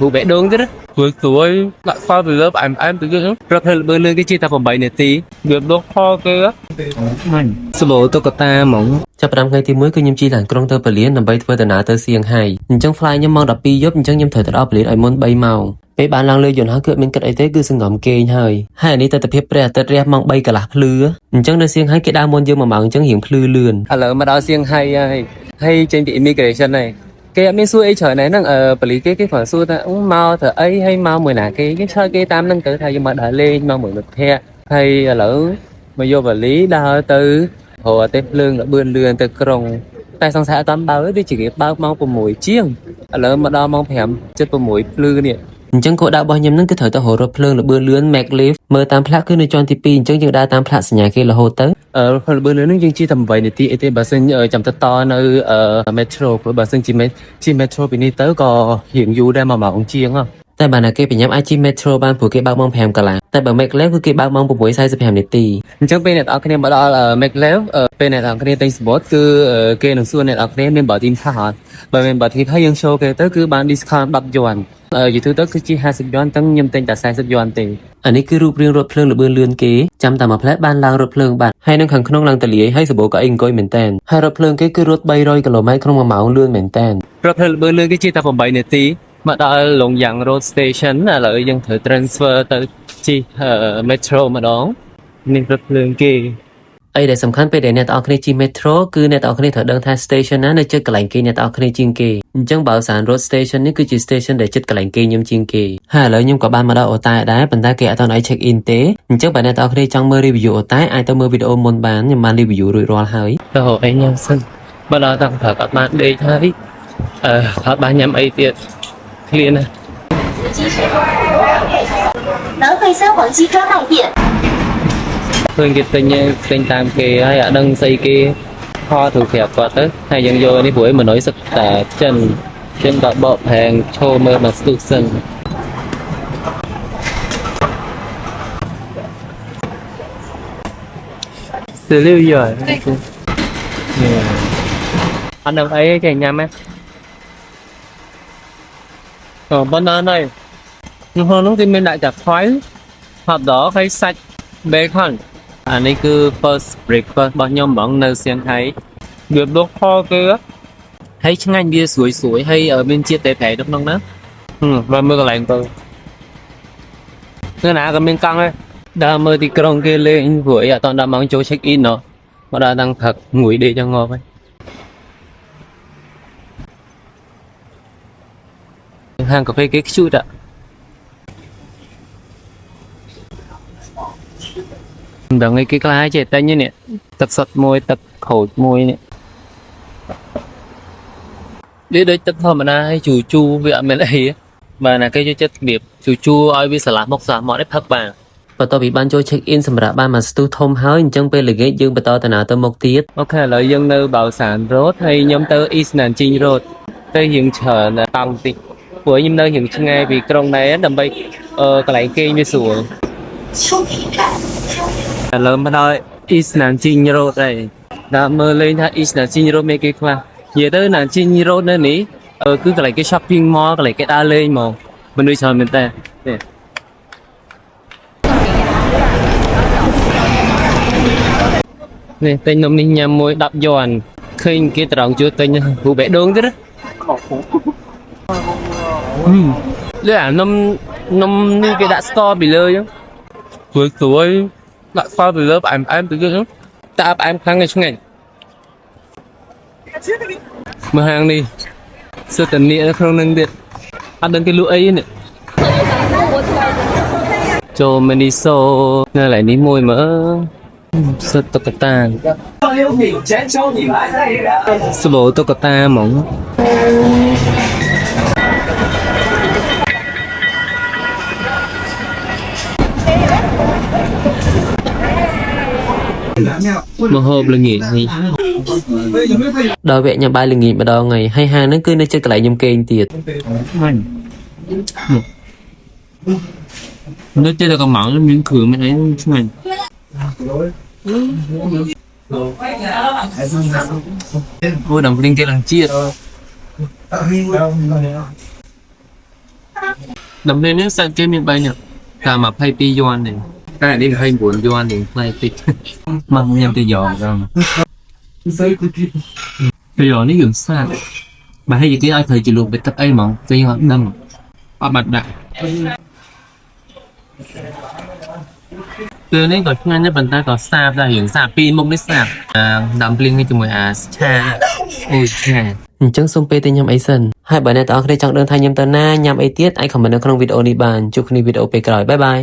vụ bé đường thế đó vừa tuổi lại pha từ lớp em từ cái rất là bơi lên cái chi ta phòng bảy này tí được đốt kho kia số bộ tôi có ta mỏngចាប់ផ្ដើមថ្ងៃទី1គឺខ្ញុំជីឡានក្រុងទៅពលានដើម្បីធ្វើដំណើរទៅសៀងហៃអញ្ចឹង flight ខ្ញុំម៉ោង 12 យប់អញ្ចឹងខ្ញុំត្រូវទៅដល់ពលានឲ្យមុន 3 ម៉ោងពេលបានឡើងលើយន្តហោះគឺមានគិតអីទេគឺសង្ងំគេងហើយអានេះទិដ្ឋភាពព្រះអាទិត្យរះម៉ោង 3 កន្លះភ្លឺអញ្ចឹងនៅសៀងហៃគេដើរមុនយើង1 ម៉ោងអញ្ចឹងរៀងភ្លឺលឿនឥឡូវមកដល់សៀងហៃហើយចេញពី immigration ហើយគេអត់មានសួរអីច្រើនហ្នឹងប៉ូលីសគេគ្រាន់សួរថាមកធ្វើអីហើយមកមួយណាគេឆ្លើយគេតាមហ្នឹងទៅថាយើងមកដើរលេងមកមួយមិត្តភក្តិហើយឥឡូវមកយកវ៉ាលីដើរទៅព្រោះតែភ្លើងលបឿនលឿនទៅក្រុងតែសង្សារអត់តាមបើដូចជាគេបើកម៉ោង 6 ជាងឥឡូវមកដល់ម៉ោង 5:06 ភ្លឺនេះអញ្ចឹងគោលដៅរបស់ខ្ញុំហ្នឹងគឺត្រូវទៅរត់ភ្លើងលបឿនលឿន Mac Live មើលតាមផ្លាកគឺនៅជាន់ទី 2 អញ្ចឹងយើងដើរតាមផ្លាកសញ្ញាគេរហូតទៅលបឿនលឿនហ្នឹងយើងជិះតែ 8 នាទីអីទេបើសិនចាំទៅតនៅ Metro ព្រោះបើសិនជិះ Metro ពីនេះទៅក៏រៀងយូរដែរ1 ម៉ោងជាងតែបើណាគេបញ្ញាប់អាចជិះ Metro បានព្រោះគេបើកម៉ោង 5 កន្លះតែបើ Mac Live គឺគេបើកម៉ោង 6:45 នាទីអញ្ចឹងពេលអ្នកនរគ្នាមកដល់ Mac Live ពេលអ្នកនរគ្នាទិញសំបុត្រគឺគេនឹងសួរអ្នកនរគ្នាមានបើទីនថាអត់បើមានបើទីនហើយយើង show គេទៅគឺបាន discount 10 យួនយូរទៅគឺជា50 យួនទាំងខ្ញុំទិញតែ40 យួនទេអានេះគឺរូបរាងរថភ្លើងលបឿនលឿនគេចាំតែមួយផ្លែបានឡើងរថភ្លើងបាត់ហើយនៅខាងក្នុងឡើងតលាយហើយសបោក៏អីអង្គុយមែនតែនហើយរថភ្លើងគេគឺរត់ 300 គីឡូម៉ែត្រក្នុង1 ម៉ោងលឿនមែនតែនរថភ្លើងលបឿនលឿនគេជិះតែ 8 នាទីមកដល់លងយ៉ាង road station ឥឡូវយើងត្រូវ transfer ទៅជិះ metro ម្ដងនេះរថភ្លើងគេអីដែលសំខាន់ពេលដែលអ្នកទាំងអស់គ្នាជិះ metro គឺអ្នកទាំងអស់គ្នាត្រូវដឹងថា station ណានៅជិតកន្លែងគេអ្នកទាំងអស់គ្នាជាងគេអញ្ចឹងបើសាន road station នេះគឺជា station ដែលជិតកន្លែងគេខ្ញុំជាងគេហើយឥឡូវខ្ញុំក៏បានមកដល់អូតែដែរប៉ុន្តែគេអត់ទាន់ឲ្យ check in ទេអញ្ចឹងបើអ្នកទាំងអស់គ្នាចង់មើល review អូតែអាចទៅមើលវីដេអូមុនបានខ្ញុំបាន review រួចរាល់ហើយទៅហៅអីញ៉ាំសិនបើដល់តាំងព្រឹកអត់បានដេកហើយអត់បានញ៉ាំអីទៀតឃ្លានណា南汇三黄鸡专卖店ឃើញគេទិញតាមគេហើយអត់ដឹងស្អីគេខទៅប្រាប់គាត់ទៅហើយយើងយកនេះព្រោះមនុស្សសឹកតែចិនក៏បកផែងឈោមើលមកស្ទុះសិនស្លៀវយកអត់ដឹងអីចេះញ៉ាំហ៎បណ្ណានេះក្នុងនោះគេមានដាក់តែខ្វៃហត់ដហើយសាច់ bacon អានេះគឺ first breakfast របស់ខ្ញុំហ្មងនៅសៀងហៃវាដុសខគេហើយឆ្ងាញ់វាស្រួយហើយមានជាតិតែប្រៃនៅក្នុងហ្នឹងបើមើលកន្លែងទៅគឺណាក៏មានកង់ដែរដើរមើលទីក្រុងគេលេងព្រោះអីអត់ដល់ម៉ោងចូល check in ណោះមកដល់តាំងព្រឹកងួយដេកចង់ងប់ហើយហាងកាហ្វេគេខ្ជូតដល់ថ្ងៃគេខ្លាចចេះតែញនេះទឹកសុទ្ធមួយទឹកក្រូចមួយនេះវាដូចទឹកធម្មតាហើយជូរវាអត់មានអីបើណាគេចូលចិត្តរបៀបជូរឲ្យវាស្រឡះមកនេះផឹកបានបន្ទាប់ពីបានចូល check in សម្រាប់បានមកស្ទុះធំហើយអញ្ចឹងពេលល្ងាចយើងបន្តដំណើរទៅមុខទៀតអូខេឥឡូវយើងនៅបៅសាន road ហើយខ្ញុំទៅ East Nanjing road ទៅយើងច្រើនតង់តិចព្រោះខ្ញុំនៅរៀងឆ្ងាយពីក្រុងដែរដើម្បីកន្លែងគេងវាស្រួលឥឡូវមកដល់ East Nanjing road ហើយដល់មើលលេងថា East Nanjing road មានគេខ្លះនិយាយទៅ Nanjing road នៅនេះគឺកន្លែងគេ shopping mall កន្លែងគេដើរលេងហ្មងមនុស្សច្រើនមែនតើនេះទិញនំនេះញ៉ាំមួយ10 យួនឃើញគេត្រង់ជួយទិញព្រោះបែកដូងទៀតលើអានំនេះគេដាក់ស្ករពីលើអញ្ចឹងស្រួយដាក់ស្ករពីលើផ្អែមទៅទៀតតែផ្អែមខ្លាំងឆ្ងាញ់មើលហាងនេះសិតតែនេះនៅក្នុងនឹងទៀតអត់ដឹងគេលក់អីនេះចូលមីនីសូនៅកន្លែងនេះមួយមើលសិតតុក្កតាស្បូតុក្កតាហ្មងមកហូបល្ងាចនេះដល់វគ្គញ៉ាំបាយល្ងាចម្ដងហើយហាងហ្នឹងគឺនៅជិតកន្លែងខ្ញុំគេងទៀតនៅជិតតែកំងមានគ្រឿងមានអីឆ្ងាញ់អូដំភ្លៀងគេឡើងជាតិ đầm lên nước sang cái miền bay nhỉ cả mà pay pi yuan này cái này hay buồn yuan thì play tịch măng nhầm từ giò rồi từ giò nó dừng xa mà hay gì cái ai thời chỉ luôn bị tập ấy mỏng cái hoạt năm à mặt đạn từนี้ก็งานเนี่ยบรรดาก็ทราบได้อย่างทราบปีมุกได้ทราบดำปลิงให้จมูกแช่โอ้ยแช่ ចឹងសូមពេលទៅញ៉ាំអីសិនហើយបើអ្នកទាំងអស់គ្នាចង់ដឹងថាញ៉ាំតើណាញ៉ាំអីទៀតអាចខមមិននៅក្នុងវីដេអូនេះបានជួបគ្នាវីដេអូពេលក្រោយបាយបាយ